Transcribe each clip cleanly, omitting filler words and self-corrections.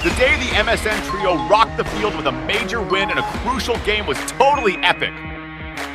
The day the MSN trio rocked the field with a major win and a crucial game was totally epic.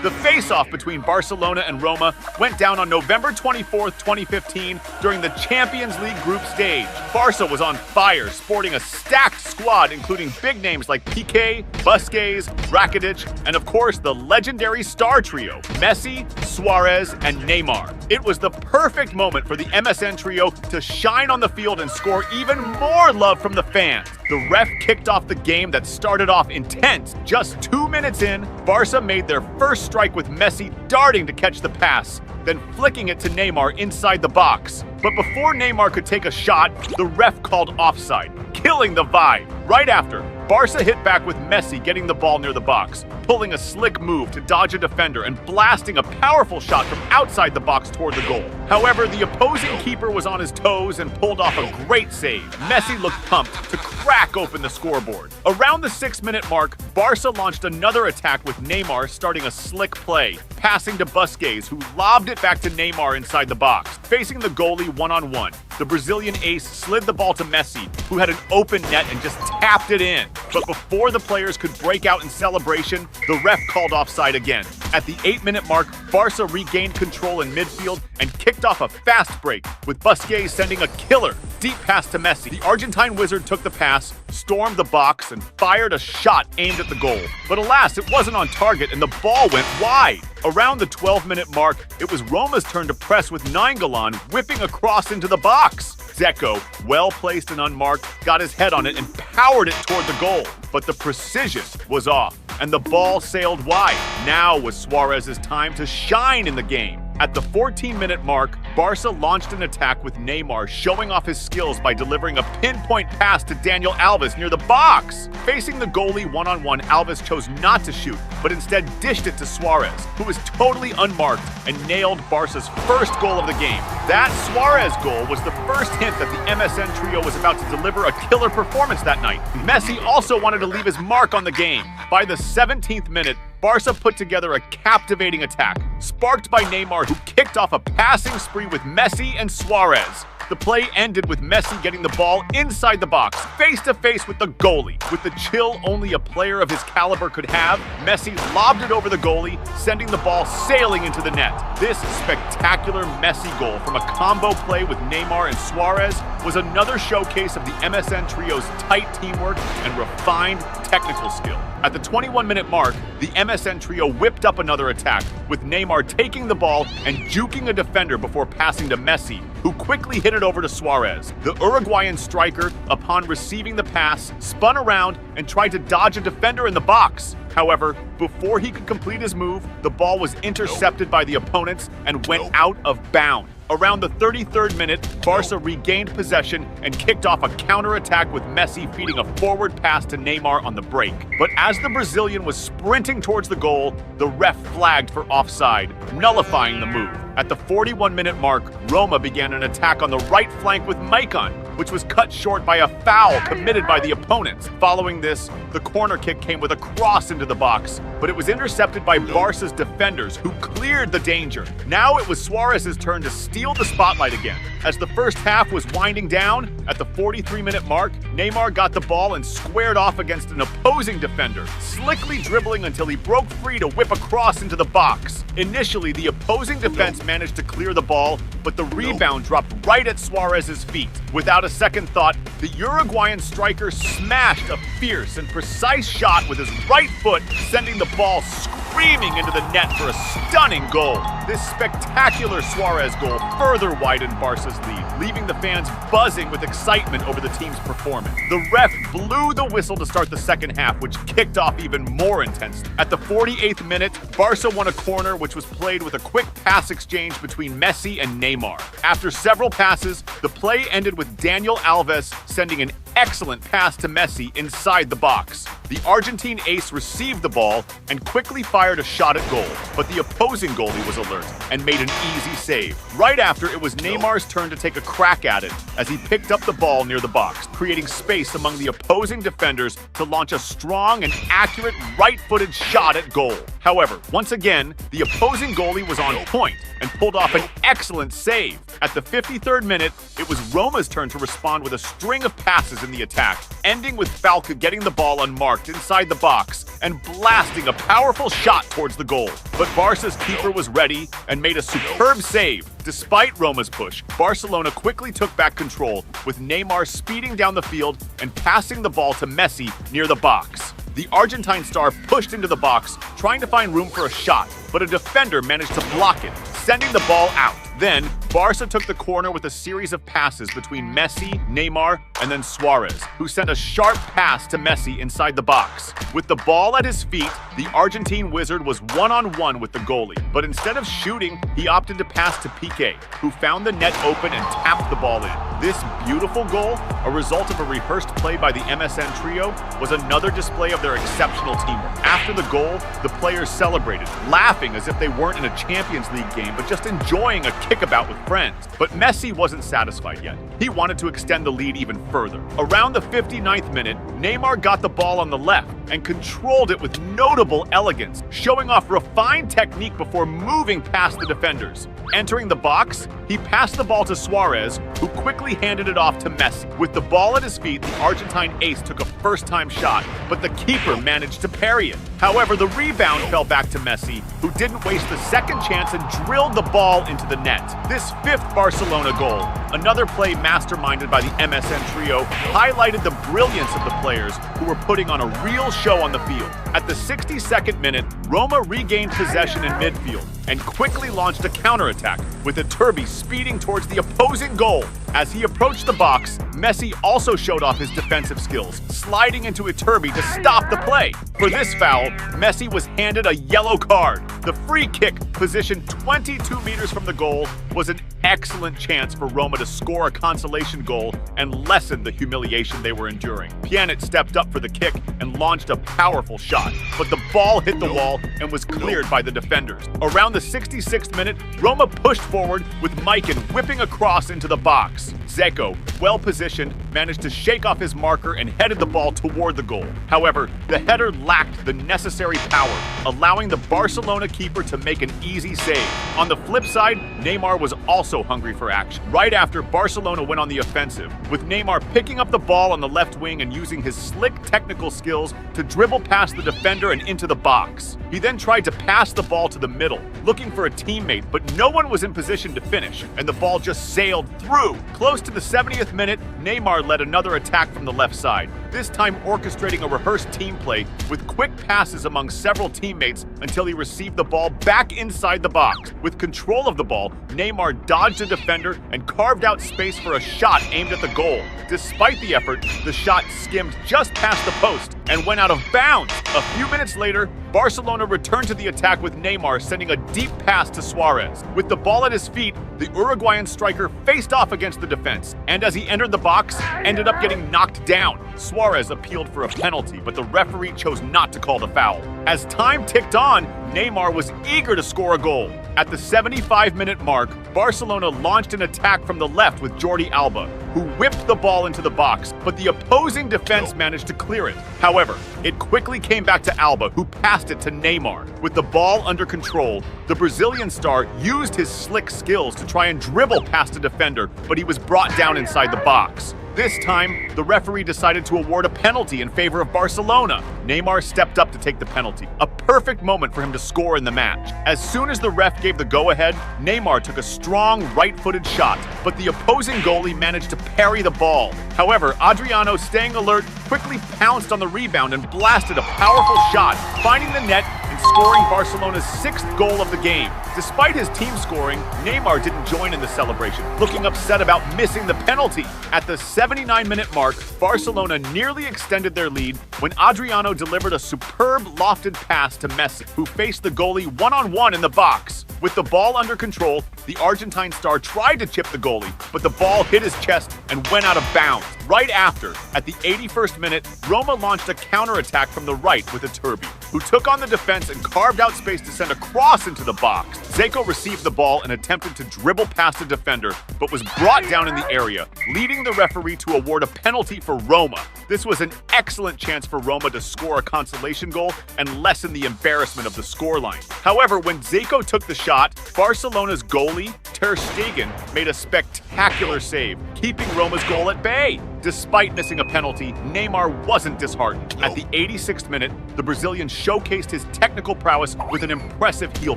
The face-off between Barcelona and Roma went down on November 24th, 2015 during the Champions League group stage. Barca was on fire, sporting a stacked squad including big names like Piqué, Busquets, Rakitic, and of course the legendary star trio, Messi, Suarez, and Neymar. It was the perfect moment for the MSN trio to shine on the field and score even more love from the fans. The ref kicked off the game that started off intense. Just 2 minutes in, Barca made their first strike with Messi darting to catch the pass, then flicking it to Neymar inside the box. But before Neymar could take a shot, the ref called offside, killing the vibe. Right after, Barca hit back with Messi getting the ball near the box, pulling a slick move to dodge a defender and blasting a powerful shot from outside the box toward the goal. However, the opposing keeper was on his toes and pulled off a great save. Messi looked pumped to crack open the scoreboard. Around the 6-minute mark, Barca launched another attack with Neymar starting a slick play, passing to Busquets, who lobbed it back to Neymar inside the box. Facing the goalie one-on-one, the Brazilian ace slid the ball to Messi, who had an open net and just tapped it in. But before the players could break out in celebration, the ref called offside again. At the 8-minute mark, Barca regained control in midfield and kicked off a fast break, with Busquets sending a killer deep pass to Messi. The Argentine wizard took the pass, stormed the box, and fired a shot aimed at the goal. But alas, it wasn't on target and the ball went wide. Around the 12-minute mark, it was Roma's turn to press with Nainggolan whipping across into the box. Dzeko, well-placed and unmarked, got his head on it and powered it toward the goal. But the precision was off, and the ball sailed wide. Now was Suarez's time to shine in the game. At the 14-minute mark, Barca launched an attack with Neymar showing off his skills by delivering a pinpoint pass to Daniel Alves near the box. Facing the goalie one-on-one, Alves chose not to shoot, but instead dished it to Suarez, who was totally unmarked and nailed Barca's first goal of the game. That Suarez goal was the first hint that the MSN trio was about to deliver a killer performance that night. Messi also wanted to leave his mark on the game. By the 17th minute, Barca put together a captivating attack, sparked by Neymar, who kicked off a passing spree with Messi and Suarez. The play ended with Messi getting the ball inside the box, face-to-face with the goalie. With the chill only a player of his caliber could have, Messi lobbed it over the goalie, sending the ball sailing into the net. This spectacular Messi goal from a combo play with Neymar and Suarez was another showcase of the MSN trio's tight teamwork and refined technical skill. At the 21-minute mark, the MSN trio whipped up another attack, with Neymar taking the ball and juking a defender before passing to Messi, who quickly hit it over to Suarez. The Uruguayan striker, upon receiving the pass, spun around and tried to dodge a defender in the box. However, before he could complete his move, the ball was intercepted by the opponents and went out of bounds. Around the 33rd minute, Barca regained possession and kicked off a counter-attack with Messi feeding a forward pass to Neymar on the break. But as the Brazilian was sprinting towards the goal, the ref flagged for offside, nullifying the move. At the 41-minute mark, Roma began an attack on the right flank with Maicon, which was cut short by a foul committed by the opponents. Following this, the corner kick came with a cross into the box, but it was intercepted by Barca's defenders, who cleared the danger. Now it was Suarez's turn to steal the spotlight again. As the first half was winding down, at the 43-minute mark, Neymar got the ball and squared off against an opposing defender, slickly dribbling until he broke free to whip across into the box. Initially, the opposing defense managed to clear the ball, but the rebound dropped right at Suarez's feet. Without a second thought, the Uruguayan striker smashed a fierce and precise shot with his right foot, sending the ball screaming into the net for a stunning goal. This spectacular Suarez goal further widened Barca's lead, leaving the fans buzzing with excitement over the team's performance. The ref blew the whistle to start the second half, which kicked off even more intensely. At the 48th minute, Barca won a corner which was played with a quick pass exchange between Messi and Neymar. After several passes, the play ended with Daniel Alves sending an excellent pass to Messi inside the box. The Argentine ace received the ball and quickly fired a shot at goal, but the opposing goalie was alert and made an easy save. Right after, it was Neymar's turn to take a crack at it as he picked up the ball near the box, creating space among the opposing defenders to launch a strong and accurate right-footed shot at goal. However, once again, the opposing goalie was on point and pulled off an excellent save. At the 53rd minute, it was Roma's turn to respond with a string of passes passes in the attack, ending with Falca getting the ball unmarked inside the box and blasting a powerful shot towards the goal. But Barca's keeper was ready and made a superb save. Despite Roma's push, Barcelona quickly took back control, with Neymar speeding down the field and passing the ball to Messi near the box. The Argentine star pushed into the box, trying to find room for a shot, but a defender managed to block it, sending the ball out. Then, Barca took the corner with a series of passes between Messi, Neymar, and then Suarez, who sent a sharp pass to Messi inside the box. With the ball at his feet, the Argentine wizard was one-on-one with the goalie, but instead of shooting, he opted to pass to Piqué, who found the net open and tapped the ball in. This beautiful goal, a result of a rehearsed play by the MSN trio, was another display of their exceptional teamwork. After the goal, the players celebrated, laughing as if they weren't in a Champions League game, but just enjoying a kickabout with friends. But Messi wasn't satisfied yet. He wanted to extend the lead even further. Around the 59th minute, Neymar got the ball on the left and controlled it with notable elegance, showing off refined technique before moving past the defenders. Entering the box, he passed the ball to Suarez, who quickly handed it off to Messi. With the ball at his feet, the Argentine ace took a first-time shot, but the keeper managed to parry it. However, the rebound fell back to Messi, who didn't waste the second chance and drilled the ball into the net. This fifth Barcelona goal, another play masterminded by the MSN trio, highlighted the brilliance of the players who were putting on a real show on the field. At the 62nd minute, Roma regained possession in midfield and quickly launched a counterattack, with Iturbi speeding towards the opposing goal. As he approached the box, Messi also showed off his defensive skills, sliding into Iturbi to stop the play. For this foul, Messi was handed a yellow card. The free kick, positioned 22 meters from the goal, was an excellent chance for Roma to score a consolation goal and lessen the humiliation they were enduring. Pjanic stepped up for the kick and launched a powerful shot, but the ball hit the wall and was cleared by the defenders. Around the 66th minute, Roma pushed forward with Maiken whipping across into the box. Dzeko, well positioned, managed to shake off his marker and headed the ball toward the goal. However, the header lacked the necessary power, allowing the Barcelona keeper to make an easy save. On the flip side, Neymar was also hungry for action. Right after, Barcelona went on the offensive, with Neymar picking up the ball on the left wing and using his slick technical skills to dribble past the defender and into the box. He then tried to pass the ball to the middle, looking for a teammate, but no one was in position to finish, and the ball just sailed through. Close to the 70th minute, Neymar led another attack from the left side, this time orchestrating a rehearsed team play with quick passes among several teammates until he received the ball back inside the box. With control of the ball, Neymar dodged a defender and carved out space for a shot aimed at the goal. Despite the effort, the shot skimmed just past the post and went out of bounds. A few minutes later, Barcelona returned to the attack with Neymar sending a deep pass to Suarez. With the ball at his feet, the Uruguayan striker faced off against the defense, and as he entered the box, ended up getting knocked down. Suarez appealed for a penalty, but the referee chose not to call the foul. As time ticked on, Neymar was eager to score a goal. At the 75-minute mark, Barcelona launched an attack from the left with Jordi Alba, who whipped the ball into the box, but the opposing defense managed to clear it. However, it quickly came back to Alba, who passed it to Neymar. With the ball under control, the Brazilian star used his slick skills to try and dribble past a defender, but he was brought down inside the box. This time, the referee decided to award a penalty in favor of Barcelona. Neymar stepped up to take the penalty, a perfect moment for him to score in the match. As soon as the ref gave the go-ahead, Neymar took a strong right-footed shot, but the opposing goalie managed to parry the ball. However, Adriano, staying alert, quickly pounced on the rebound and blasted a powerful shot, finding the net and scoring Barcelona's 6th goal of the game. Despite his team scoring, Neymar didn't join in the celebration, looking upset about missing the penalty. At the 79-minute mark, Barcelona nearly extended their lead when Adriano delivered a superb lofted pass to Messi, who faced the goalie one-on-one in the box. With the ball under control, the Argentine star tried to chip the goalie, but the ball hit his chest and went out of bounds. Right after, at the 81st minute, Roma launched a counterattack from the right with Iturbi, who took on the defense and carved out space to send a cross into the box. Dzeko received the ball and attempted to dribble past the defender, but was brought down in the area, leading the referee to award a penalty for Roma. This was an excellent chance for Roma to score a consolation goal and lessen the embarrassment of the scoreline. However, when Dzeko took the shot, Barcelona's goalie, Ter Stegen, made a spectacular save, keeping Roma's goal at bay. Despite missing a penalty, Neymar wasn't disheartened. At the 86th minute, the Brazilian showcased his technical prowess with an impressive heel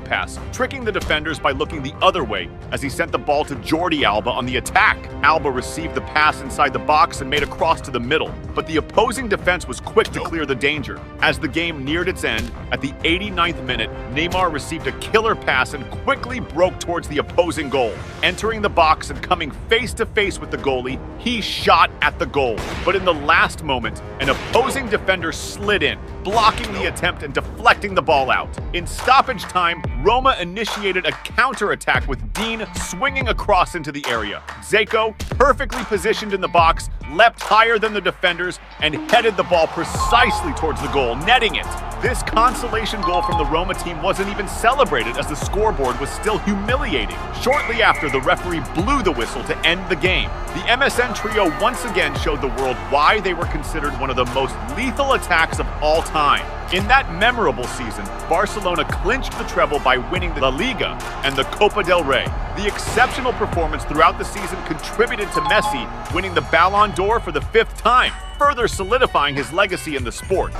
pass, tricking the defenders by looking the other way as he sent the ball to Jordi Alba on the attack. Alba received the pass inside the box and made a cross to the middle, but the opposing defense was quick to clear the danger. As the game neared its end, at the 89th minute, Neymar received a killer pass and quickly broke towards the opposing goal. Entering the box and coming face to face with the goalie, he shot at the goal. But in the last moment, an opposing defender slid in, blocking the attempt and deflecting the ball out. In stoppage time, Roma initiated a counter-attack with Dean swinging across into the area. Zeko, perfectly positioned in the box, leapt higher than the defenders and headed the ball precisely towards the goal, netting it. This consolation goal from the Roma team wasn't even celebrated as the scoreboard was still humiliating. Shortly after, the referee blew the whistle to end the game. The MSN trio once again showed the world why they were considered one of the most lethal attacks of all time. In that memorable season, Barcelona clinched the treble by winning the La Liga and the Copa del Rey. The exceptional performance throughout the season contributed to Messi winning the Ballon d'Or for the 5th time, further solidifying his legacy in the sport.